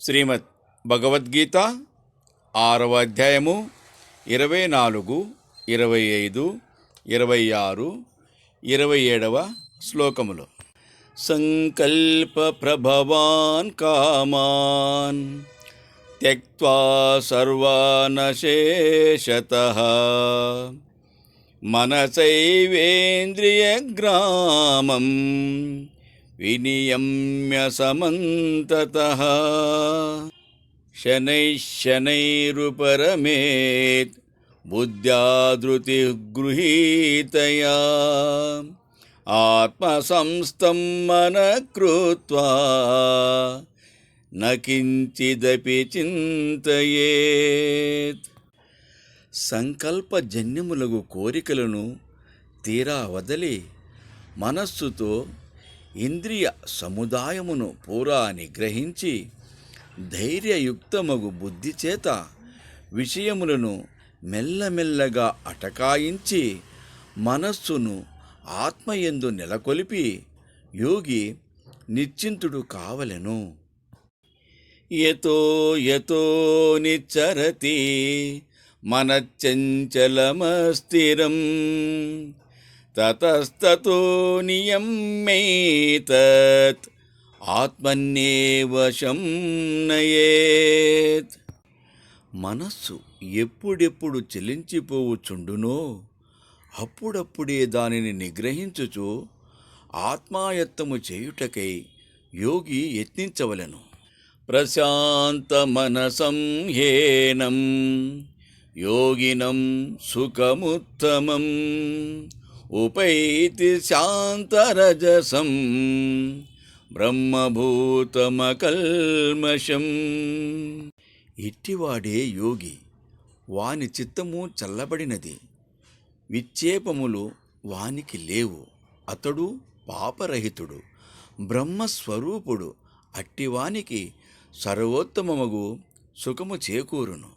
శ్రీమద్ భగవద్గీత 6వ అధ్యాయము 24, 25, 26, 27వ శ్లోకములు. సంకల్ప ప్రభవాన్ కామాన్ త్యక్త్వా సర్వాన్ శేషతః మనసైవేంద్రియగ్రామం వినియమ్య సమంతతః శనైః-శనైరుపరమేత్ బుద్ధ్యా ధృతిగృహీతయా ఆత్మసంస్థం మనః కృత్వా న కించిదపి చింతయేత్. సంకల్పజన్యములగు కోరికలను తీరా వదలి మనస్సుతో ఇంద్రియ సముదాయమును పూరా నిగ్రహించి ధైర్యయుక్తమగు బుద్ధి చేత విషయములను మెల్లమెల్లగా అటకాయించి మనస్సును ఆత్మయందు నెలకొల్పి యోగి నిశ్చింతుడు కావలెను. యతో యతో నిచ్చరతి మనశ్చంచలమస్థిరం తతస్తతో నియమ్యేతత్ ఆత్మన్యేవ వశం నయేత్. మనస్సు ఎప్పుడెప్పుడు చెలించిపోవుచుండునో అప్పుడప్పుడే దానిని నిగ్రహించుచు ఆత్మాయత్తము చేయుటకై యోగి యత్నించవలెను. ప్రశాంత మనసం హ్యేనం యోగినం సుఖముత్తమం ఉపైతి శాంతరజసం బ్రహ్మభూతమకల్మషం. ఇట్టివాడే యోగి, వాని చిత్తము చల్లబడినది, విక్షేపములు వానికి లేవు, అతడు పాపరహితుడు, బ్రహ్మస్వరూపుడు. అట్టివానికి సర్వోత్తమమగు సుఖము చేకూరును.